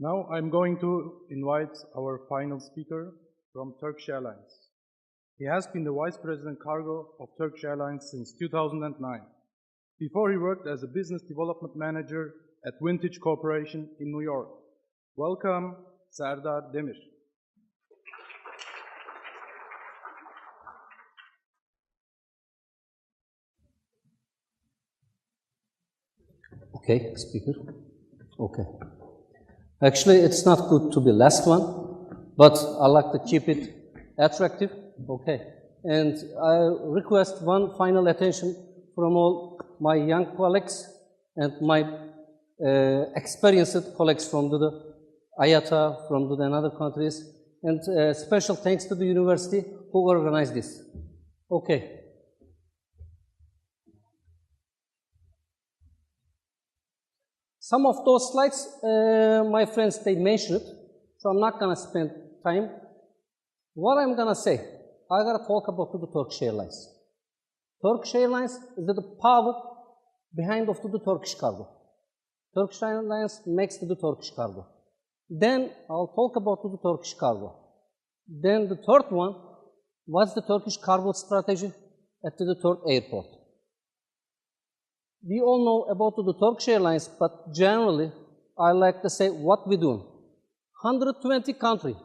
Now I'm going to invite our final speaker from Turkish Airlines. He has been the Vice President Cargo of Turkish Airlines since 2009. Before he worked as a Business Development Manager at Vintage Corporation in New York. Welcome, Serdar Demir. Okay, speaker. Okay. Actually, it's not good to be last one, but I like to keep it attractive. Okay. And I request one final attention from all my young colleagues and my experienced colleagues from the IATA, from the other countries, and special thanks to the university who organized this. Okay. Some of those slides, my friends, they mentioned it, so I'm not going to spend time. What I'm going to say, I got to talk about the Turkish Airlines. Turkish Airlines is the power behind of the Turkish cargo. Turkish Airlines makes the Turkish cargo. Then I'll talk about the Turkish cargo. Then the third one, what's the Turkish cargo strategy at the third airport? We all know about the Turkish Airlines, but generally, I like to say what we do. 120 countries.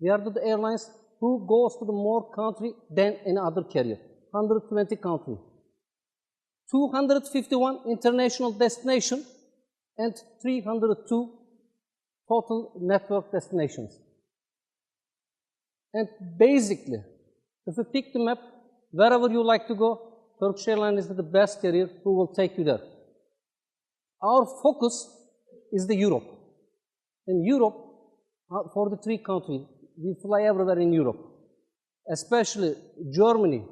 We are the airlines who goes to the more country than any other carrier. 120 countries. 251 international destinations and 302 total network destinations. And basically, if you pick the map, wherever you like to go, Turkish Airlines is the best carrier who will take you there. Our focus is the Europe. In Europe, for the three countries, we fly everywhere in Europe. Especially Germany,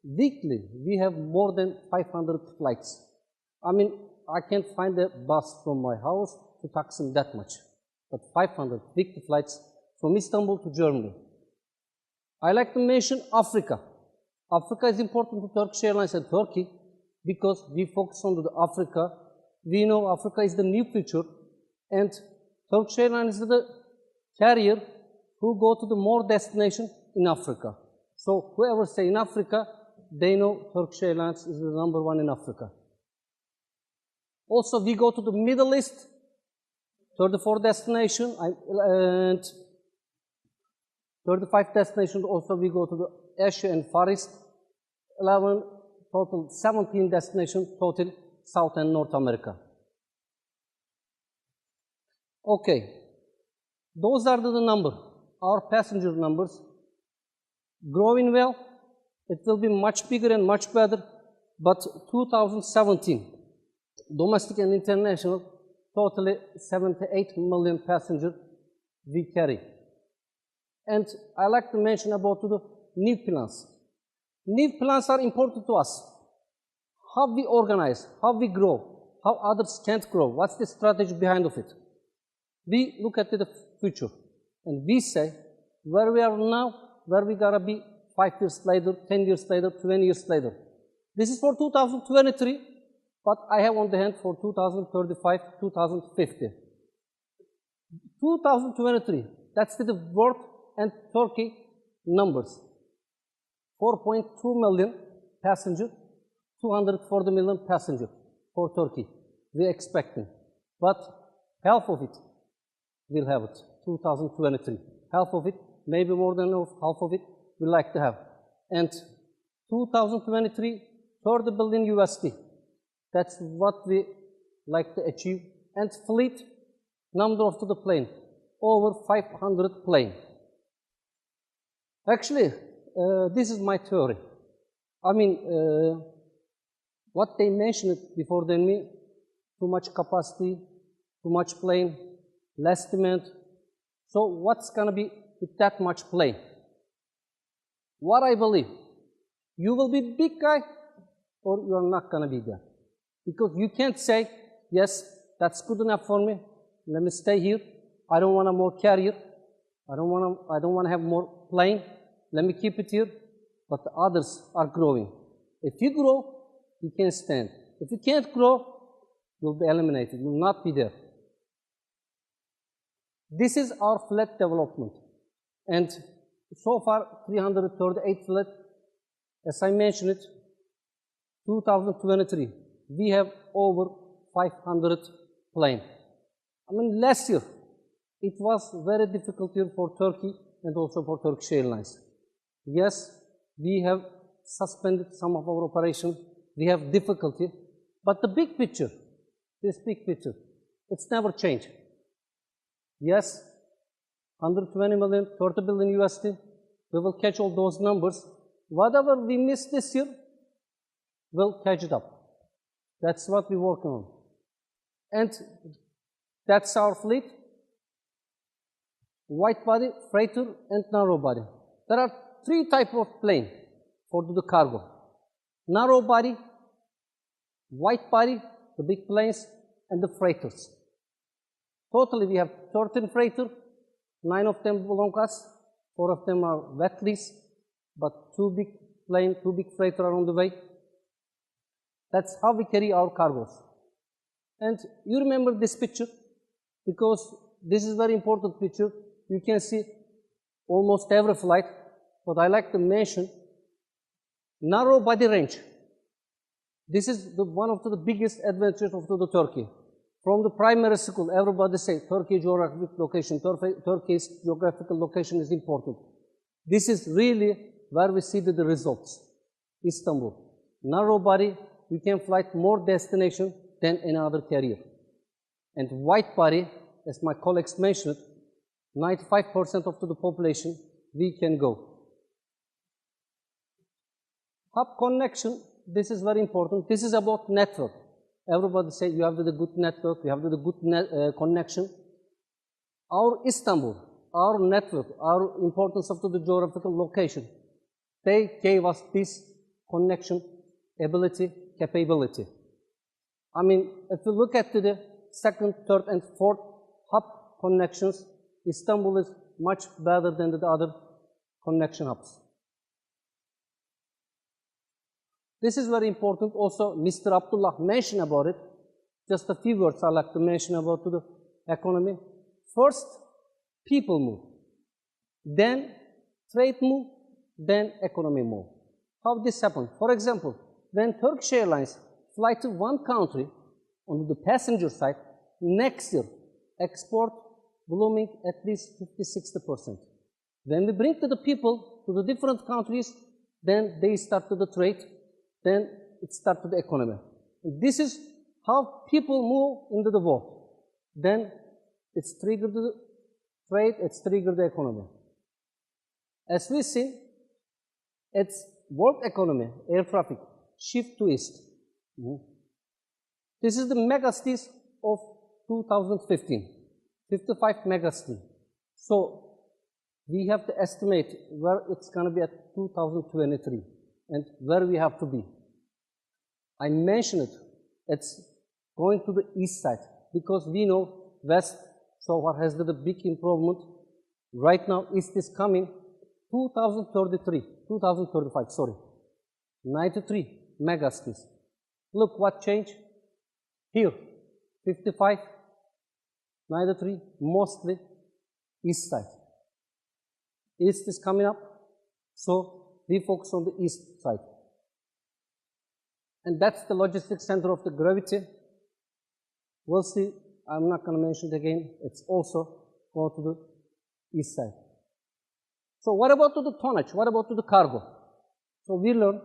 weekly, we have more than 500 flights. I mean, I can't find a bus from my house to Taksim that much. But 500 weekly flights from Istanbul to Germany. I like to mention Africa. Africa is important to Turkish Airlines and Turkey because we focus on the Africa. We know Africa is the new future, and Turkish Airlines is the carrier who go to the more destinations in Africa. So whoever say in Africa, they know Turkish Airlines is the #1 in Africa. Also, we go to the Middle East, 34 destinations, and 35 destinations. Also, we go to the Asia and Far East, 11, total 17 destinations, total South and North America. Okay, those are the numbers, our passenger numbers. Growing well, it will be much bigger and much better, but 2017, domestic and international, totally 78 million passengers we carry. And I like to mention about the new plans. New plans are important to us. How we organize, how we grow, how others can't grow, what's the strategy behind of it? We look at the future and we say where we are now, where we gotta be 5 years later, 10 years later, 20 years later. This is for 2023, but I have on the hand for 2035, 2050. 2023, that's the world and Turkey numbers. 4.2 million passengers, 240 million passengers for Turkey. We are expecting. But half of it we'll have it, 2023. Half of it, maybe more than half of it, we like to have. And 2023, $30 billion USD. That's what we like to achieve. And fleet, number of the plane, over 500 planes. Actually, this is my theory. I mean, what they mentioned before than me, too much capacity, too much plane, less demand. So what's going to be with that much plane? What I believe, you will be big guy or you are not going to be there. Because you can't say, yes, that's good enough for me, let me stay here, I don't want a more carrier, I don't want to have more plane, let me keep it here, but the others are growing. If you grow, you can stand. If you can't grow, you'll be eliminated, you'll not be there. This is our fleet development. And so far, 338 fleet. As I mentioned it, 2023, we have over 500 planes. I mean, last year, it was very difficult year for Turkey and also for Turkish Airlines. Yes, we have suspended some of our operations. We have difficulty. But the big picture, this big picture, it's never changed. Yes, 120 million, 30 billion USD, we will catch all those numbers. Whatever we missed this year, we'll catch it up. That's what we're working on. And that's our fleet. Wide body, freighter, and narrow body. There are three types of plane for the cargo. Narrow body, wide body, the big planes, and the freighters. Totally, we have 13 freighters. 9 of them belong to us. 4 of them are wet lease, but 2 big planes, 2 big freighters are on the way. That's how we carry our cargoes. And you remember this picture because this is a very important picture. You can see almost every flight, but I like to mention narrow body range. This is one of the biggest advantages of the Turkey. From the primary school, everybody say Turkey geographic location, Turkey's geographical location is important. This is really where we see the results. Istanbul, narrow body, you can fly more destination than any other carrier. And wide body, as my colleagues mentioned, 95% of the population, we can go. Hub connection, this is very important. This is about network. Everybody say you have the good network, you have the good connection. Our Istanbul, our network, our importance of the geographical location, they gave us this connection ability, capability. I mean, if you look at the second, third, and fourth hub connections, Istanbul is much better than the other connection hubs. This is very important. Also, Mr. Abdullah mentioned about it. Just a few words I'd like to mention about the economy. First, people move. Then, trade move. Then, economy move. How this happen? For example, when Turkish Airlines fly to one country on the passenger side, next year, export blooming at least 50–60%. When we bring to the people to the different countries, then they start to the trade, then it starts to the economy. And this is how people move into the world. Then it's triggered the trade, it's triggered the economy. As we see, it's world economy, air traffic, shift to east. This is the megacities of 2015, 55 megacities. So we have to estimate where it's going to be at 2023 and where we have to be. I mentioned it, it's going to the east side because we know west so far has the big improvement. Right now, east is coming 2035, sorry, 93 megacities. Look what changed here, 55, 93, mostly east side. East is coming up, so we focus on the east side. And that's the logistics center of the gravity. We'll see, I'm not going to mention it again, it's also going to the east side. So what about the tonnage? What about the cargo? So we learn,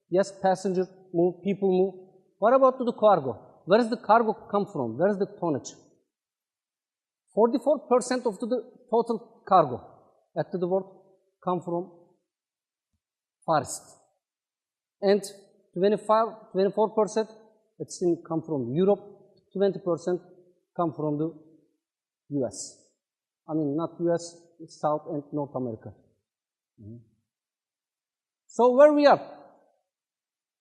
yes, passengers move, people move. What about the cargo? Where does the cargo come from? Where is the tonnage? 44% of the total cargo at the world come from Far East. And 24% it's come from Europe, 20% come from the US. I mean, not US, South and North America. So where we are?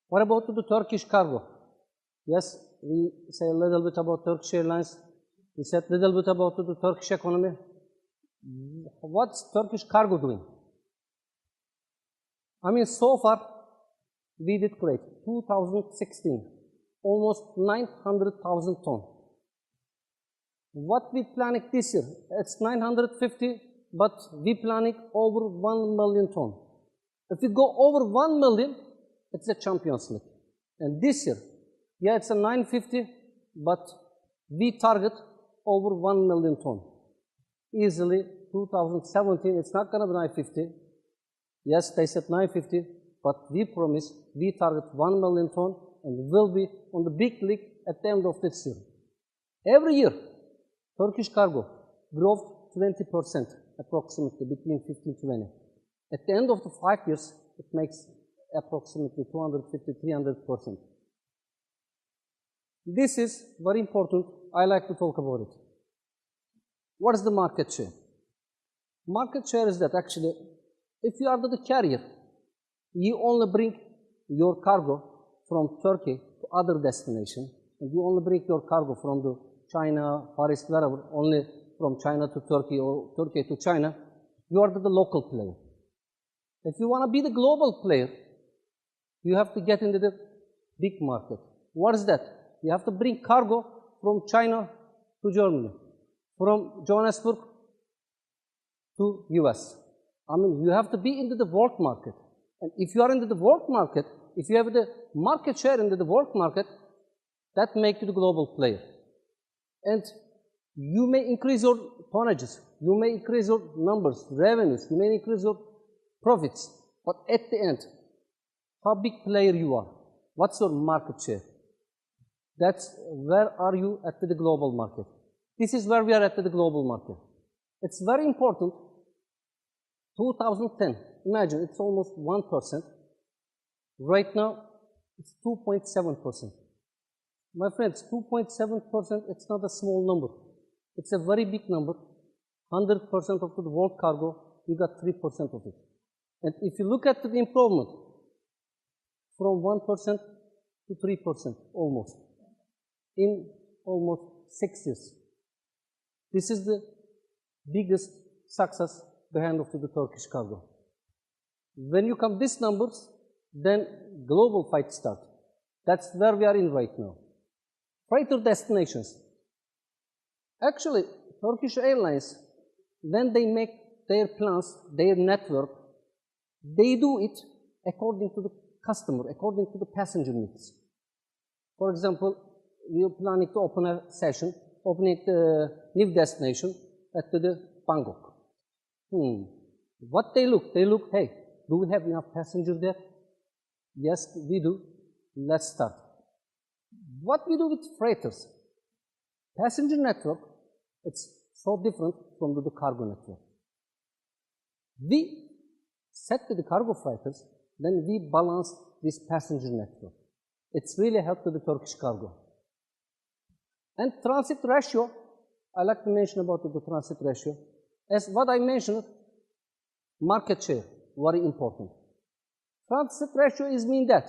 What about the Turkish cargo? Yes, we say a little bit about Turkish Airlines. We said a little bit about the Turkish economy. What's Turkish cargo doing? I mean, so far, we did great. 2016, almost 900,000 tons. What we planning this year? It's 950, but we planning over 1 million ton. If we go over 1 million, it's a Champions League. And this year, yeah, it's a 950, but we target over 1 million ton. Easily, 2017, it's not going to be 950. Yes, they said 950, but we promise we target 1 million ton and will be on the big league at the end of this year. Every year, Turkish cargo grows 20% approximately, between 15 to 20. At the end of the 5 years, it makes approximately 250, 300%. This is very important. I like to talk about it. What is the market share? Market share is that actually, if you are the carrier, you only bring your cargo from Turkey to other destinations, and you only bring your cargo from the China, Far East, wherever, only from China to Turkey or Turkey to China, you are the local player. If you want to be the global player, you have to get into the big market. What is that? You have to bring cargo from China to Germany, from Johannesburg to US. I mean, you have to be into the world market. And if you are into the world market, if you have the market share into the world market, that makes you the global player. And you may increase your tonnages, you may increase your numbers, revenues, you may increase your profits, but at the end, how big player you are, what's your market share? That's where are you at the global market. This is where we are at the global market. It's very important. 2010, imagine it's almost 1%. Right now, it's 2.7%. My friends, 2.7%, it's not a small number. It's a very big number. 100% of the world cargo, you got 3% of it. And if you look at the improvement, from 1% to 3% almost, in almost 6 years. This is the biggest success behind of the Turkish cargo. When you come these numbers, then global fight start. That's where we are in right now. Freighter destinations. Actually, Turkish Airlines, when they make their plans, their network, they do it according to the customer, according to the passenger needs. For example, we are planning to open a session, opening a new destination at the Bangkok. What they look, hey, do we have enough passengers there? Yes, we do. Let's start. What we do with freighters? Passenger network, it's so different from the cargo network. We set the cargo freighters, then we balance this passenger network. It's really helped to the Turkish cargo. And transit ratio, I like to mention about the transit ratio. As what I mentioned, market share, very important. Transit ratio is mean that,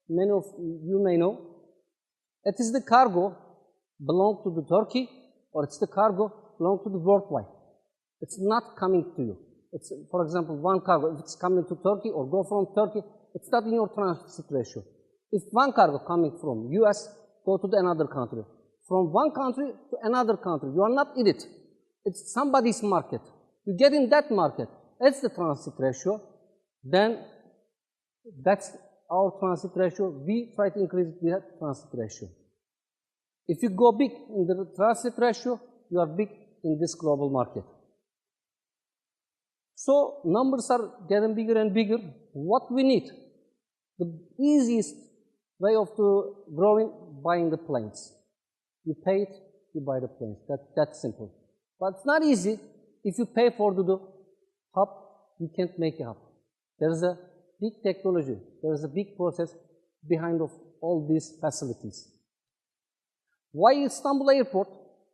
many of you may know, it is the cargo belong to the Turkey, or it's the cargo belong to the worldwide. It's not coming to you. It's, for example, one cargo, if it's coming to Turkey or go from Turkey, it's not in your transit ratio. If one cargo coming from US, go to another country. From one country to another country, you are not in it. It's somebody's market. You get in that market, it's the transit ratio, then that's our transit ratio. We try to increase the transit ratio. If you go big in the transit ratio, you are big in this global market. So numbers are getting bigger and bigger. What we need? The easiest way of growing, buying the planes. You pay it, you buy the planes. That's simple. But it's not easy. If you pay for the hub, you can't make a hub. There is a big technology. There is a big process behind of all these facilities. Why Istanbul Airport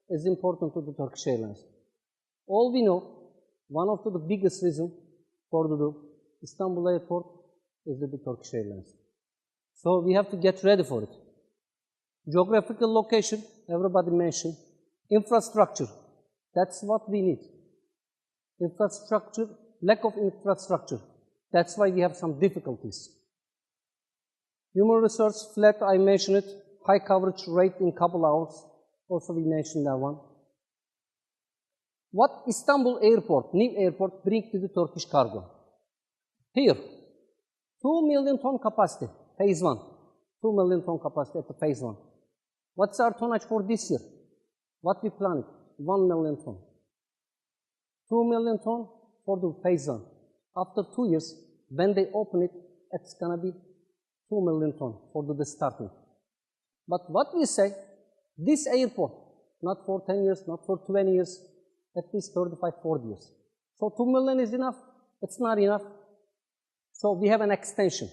is important to the Turkish Airlines? All we know, one of the biggest reasons for the Istanbul Airport is the Turkish Airlines. So we have to get ready for it. Geographical location, everybody mentioned. Infrastructure, that's what we need. Infrastructure, lack of infrastructure, that's why we have some difficulties. Human resource flat, I mentioned it. High coverage rate in couple hours, also we mentioned that one. what Istanbul airport, new airport, bring to the Turkish cargo. Here, 2 million ton capacity, phase 1. 2 million ton capacity at the phase 1. What's our tonnage for this year? What we planned? 1 million ton. 2 million ton for the phase 1. After 2 years, when they open it, it's gonna be 2 million ton for the starting. But what we say, this airport, not for 10 years, not for 20 years, at least 35, 40 years. So 2 million is enough? It's not enough. So we have an extension.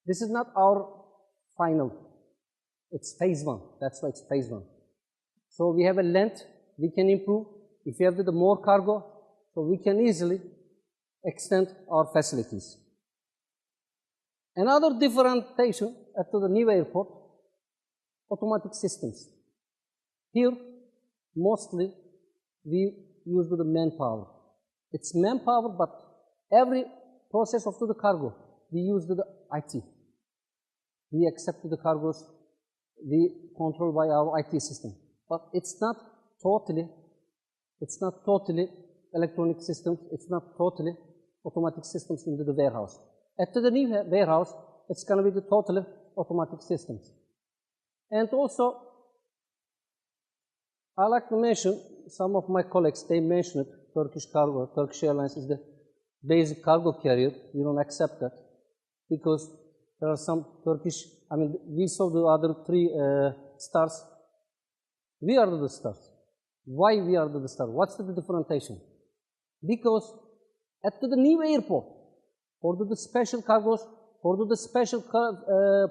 This is not our final. It's phase 1. That's why it's phase 1. So we have a length we can improve. If we have the more cargo, so we can easily extend our facilities. Another differentiation at the new airport, automatic systems. Here, mostly we use the manpower. It's manpower, but every process of the cargo, we use the IT. We accept the cargoes, we control by our IT system. But it's not totally electronic systems, it's not totally automatic systems into the warehouse. At the new warehouse, it's going to be the totally automatic systems. And also, I like to mention, some of my colleagues, they mentioned it, Turkish Airlines is the basic cargo carrier. We don't accept that because there are some Turkish, we saw the other 3 stars. We are the stars. Why we are the stars? What's the differentiation? Because at the new airport, for the special cargos, for the special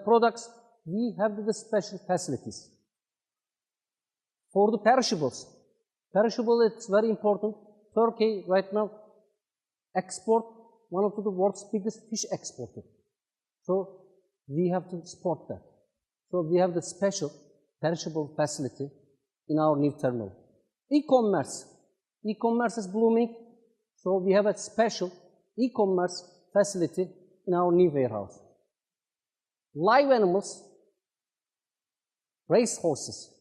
products, we have the special facilities. For the perishables, it's very important. Turkey right now export one of the world's biggest fish exporter. So we have to support that. So we have the special perishable facility in our new terminal. E-commerce is blooming. So we have a special e-commerce facility in our new warehouse. Live animals, race horses,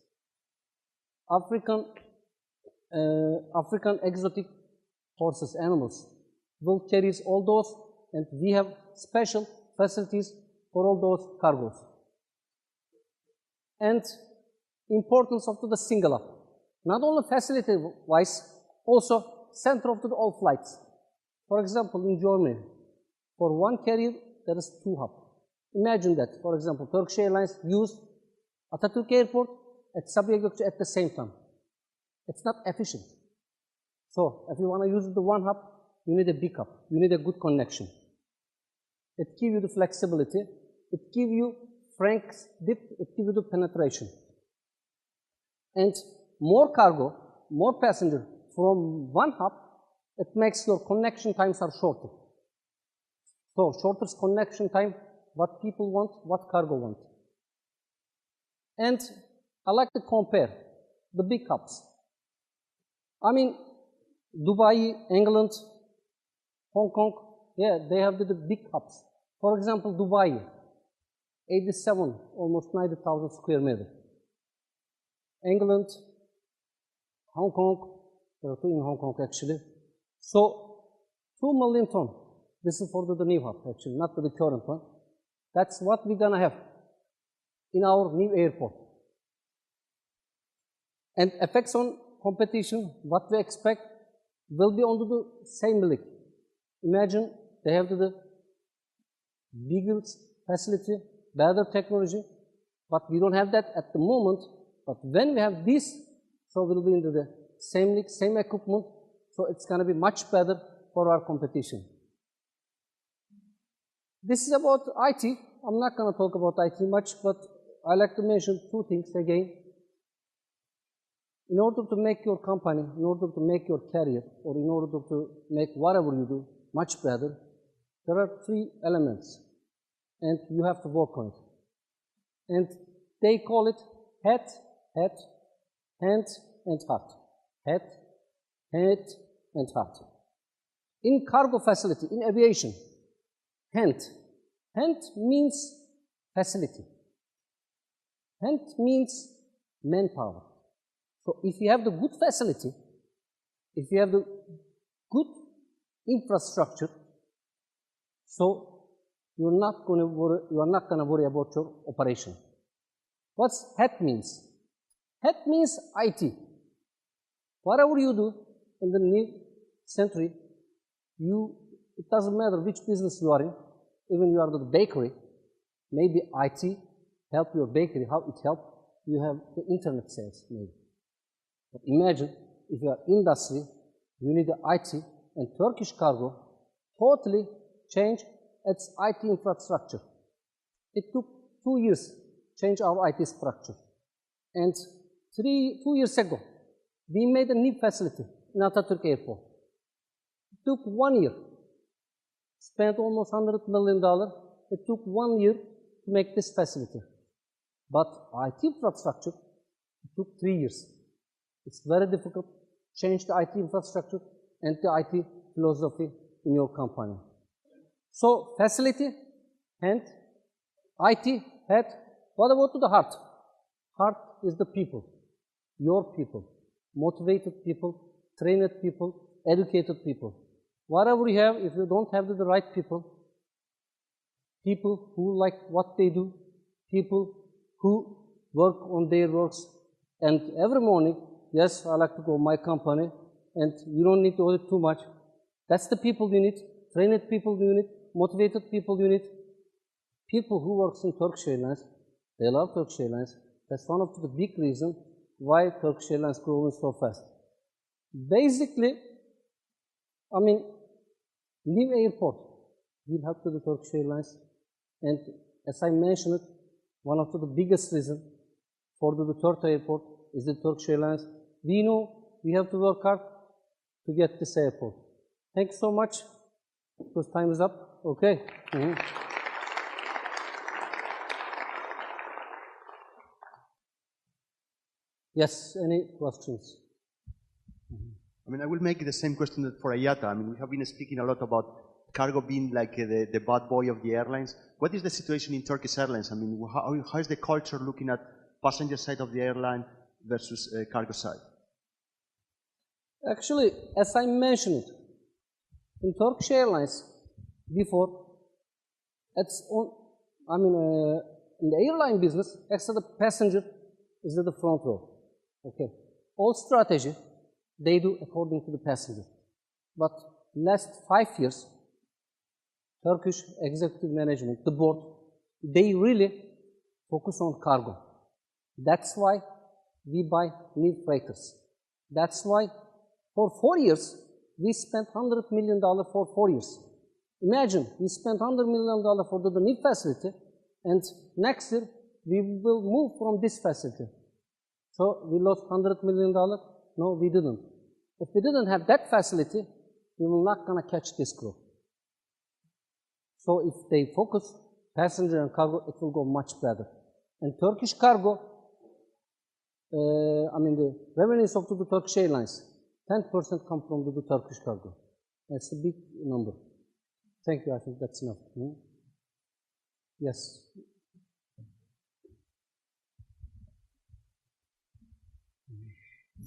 African exotic horses, animals, will carry all those, and we have special facilities for all those cargoes. And importance of the single hub, not only facility-wise, also center of all flights. For example, in Germany, for one carrier, there is 2 hubs. Imagine that, for example, Turkish Airlines use Atatürk Airport at Sabiha Gökçe at the same time. It's not efficient. So, if you want to use the one hub, you need a big hub. You need a good connection. It gives you the flexibility. It gives you frank dip. It gives you the penetration. And more cargo, more passenger from one hub, it makes your connection times are shorter. So, shorter connection time, what people want, what cargo want. And I like to compare the big hubs. Dubai, England, Hong Kong, yeah, they have the big hubs. For example, Dubai, 87, almost 90,000 square meters. England, Hong Kong, there are 2 in Hong Kong actually. So, 2 million ton. This is for the new hub actually, not the current one. That's what we're gonna have in our new airport. And effects on competition, what we expect, will be on the same league. Imagine they have the bigger facility, better technology, but we don't have that at the moment. But when we have this, so we'll be into the same league, same equipment, so it's going to be much better for our competition. This is about IT. I'm not going to talk about IT much, but I like to mention 2 things again. In order to make your company, in order to make your career, or in order to make whatever you do much better, there are 3 elements, and you have to work on it. And they call it head, hand, and heart. Head, and heart. In cargo facility, in aviation, hand means facility. Hand means manpower. So if you have the good facility, if you have the good infrastructure, so you are not going to worry about your operation. What's HAT means? HAT means IT. Whatever you do in the new century, it doesn't matter which business you are in, even you are the bakery, maybe IT help your bakery, how it help, you have the internet sales maybe. But imagine if you are industry, you need the IT, and Turkish Cargo totally changed its IT infrastructure. It took 2 years to change our IT structure. And 2 years ago, we made a new facility in Atatürk Airport. It took 1 year. Spent almost $100 million. It took 1 year to make this facility. But IT infrastructure, it took 3 years. It's very difficult to change the IT infrastructure and the IT philosophy in your company. So facility and IT had, what about to the heart? Heart is the people, your people, motivated people, trained people, educated people. Whatever you have, if you don't have the right people, people who like what they do, people who work on their works, and every morning, yes, I like to go to my company, and you don't need to order too much. That's the people you need, trained people you need, motivated people you need. People who work in Turkish Airlines, they love Turkish Airlines. That's one of the big reasons why Turkish Airlines growing so fast. Basically, I mean, new airport will help to the Turkish Airlines, and as I mentioned, one of the biggest reasons for the third airport is the Turkish Airlines. We know we have to work hard to get this airport. Thank you so much, because time is up. Okay. Yes, any questions? I mean, I will make the same question for Ayata. I mean, we have been speaking a lot about cargo being like the bad boy of the airlines. What is the situation in Turkish Airlines? I mean, how is the culture looking at passenger side of the airline versus cargo side? Actually, as I mentioned, in Turkish Airlines, before, it's on, in the airline business, extra the passenger is at the front row. Okay. All strategy, they do according to the passenger. But last 5 years, Turkish executive management, the board, they really focus on cargo. That's why we buy new freighters. That's why for 4 years, we spent $100 million for 4 years. Imagine, we spent $100 million for the new facility, and next year, we will move from this facility. So we lost $100 million? No, we didn't. If we didn't have that facility, we were not going to catch this growth. So if they focus passenger and cargo, it will go much better. And Turkish Cargo, the revenues of the Turkish Airlines, 10% come from the Turkish Cargo. That's a big number. Thank you, I think that's enough. Yes.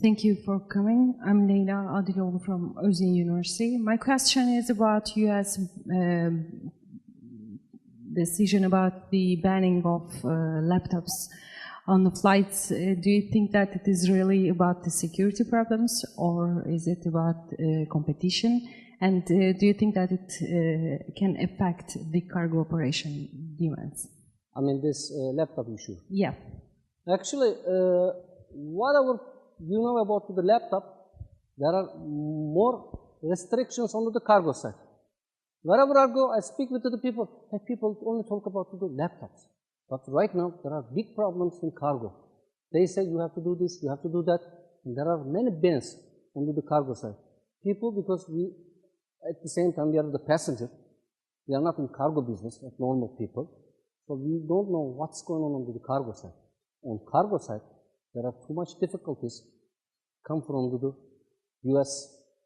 Thank you for coming. I'm Leyla Adiloğlu from Ozyegin University. My question is about U.S. decision about the banning of laptops on the flights. Do you think that it is really about the security problems, or is it about competition? And do you think that it can affect the cargo operation demands? This laptop issue? Yeah. Actually, whatever you know about the laptop, there are more restrictions on the cargo side. Wherever I go, I speak with the people, and people only talk about the laptops. But right now, there are big problems in cargo. They say you have to do this, you have to do that, and there are many bans on the cargo side. People, because we, at the same time, we are the passenger, we are not in cargo business like normal people, so we don't know what's going on the cargo side. On cargo side, there are too much difficulties come from the US,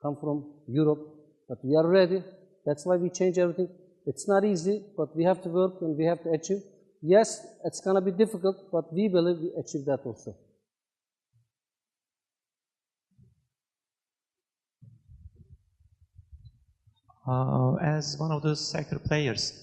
come from Europe, but we are ready. That's why we change everything. It's not easy, but we have to work and we have to achieve. Yes, it's going to be difficult, but we believe we achieve that also. As one of the sector players,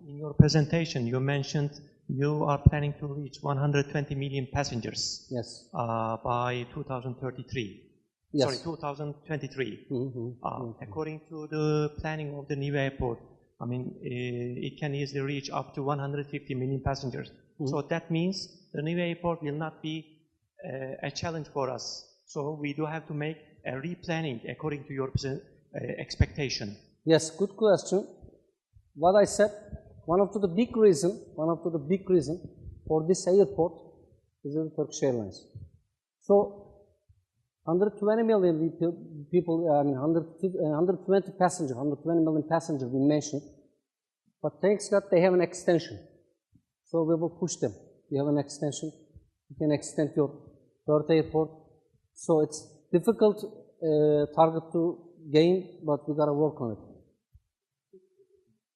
in your presentation you mentioned you are planning to reach 120 million passengers. Yes. By 2033. Yes. Sorry, 2023. Mm-hmm. According to the planning of the new airport, I mean, it can easily reach up to 150 million passengers. Mm-hmm. So that means the new airport will not be a challenge for us. So we do have to make a replanning according to your expectation. Yes, good question. What I said, one of the big reason for this airport is the Turkish Airlines. So 120 million people, I mean 120 passengers, 120 million passengers we mentioned, but thanks God they have an extension. So we will push them. We have an extension. You can extend your third airport. So it's difficult target to gain, but we gotta work on it.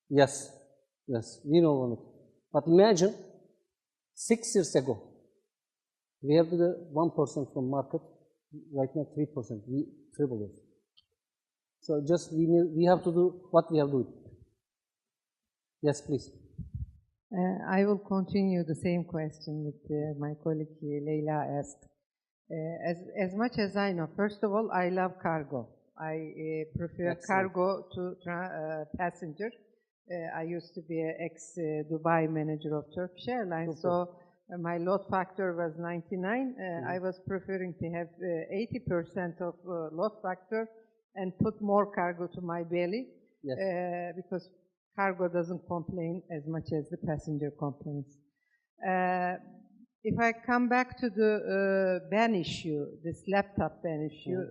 Yes, we know on it. But imagine 6 years ago, we have the 1% from market. Right now, 3%. We triple it. So just we have to do what we have to do. Yes, please. I will continue the same question that my colleague Leyla asked. As much as I know, first of all, I love cargo. I prefer Excellent. cargo to passenger. I used to be an ex-Dubai manager of Turkish Airlines, so my load factor was 99. I was preferring to have 80% of load factor and put more cargo to my belly, yes. Because cargo doesn't complain as much as the passenger complains. If I come back to the ban issue, this laptop ban issue,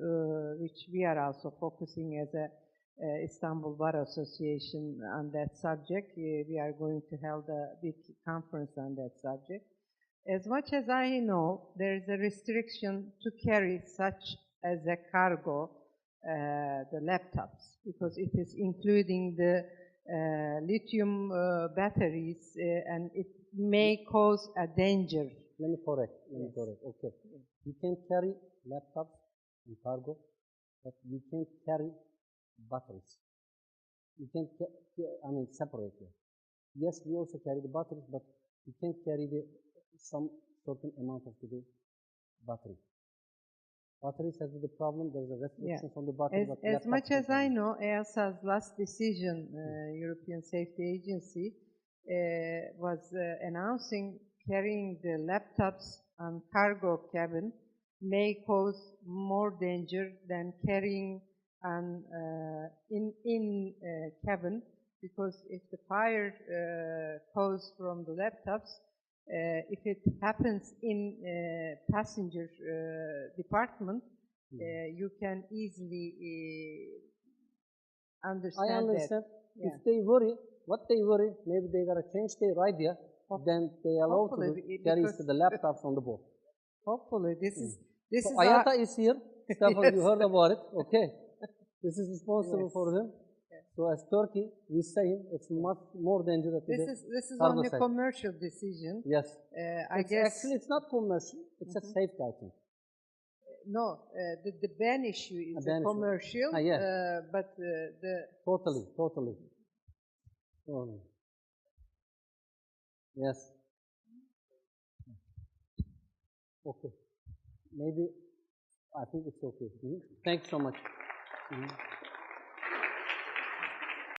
which we are also focusing as a Istanbul Bar Association on that subject. We are going to hold a big conference on that subject. As much as I know, there is a restriction to carry such as a cargo, the laptops, because it is including the lithium batteries and it may cause a danger. Let me correct. Okay. You can carry laptops and cargo, but you can't carry batteries. You can, separate them. Yes, we also carry the batteries, but you can't carry some certain amount of the battery. Batteries has the problem. There's a restriction on the battery. As much as I know, EASA's last decision, European Safety Agency, was announcing carrying the laptops on cargo cabin may cause more danger than carrying on in cabin, because if the fire caused from the laptops, if it happens in passenger department, you can easily understand. I understand. That. If they worry, maybe they gotta change their idea. Then they allow to carry the laptops on the board. Hopefully, this is IATA is here. Stefan, yes. You heard about it. Okay, this is responsible for them. Yes. So as Turkey, we say it's much more dangerous. This is only a commercial decision. Yes, I guess actually it's not commercial. It's a safety item. No, the ban issue is a commercial. Yes. But the totally. Yes. Okay. Maybe I think it's okay. Thanks so much.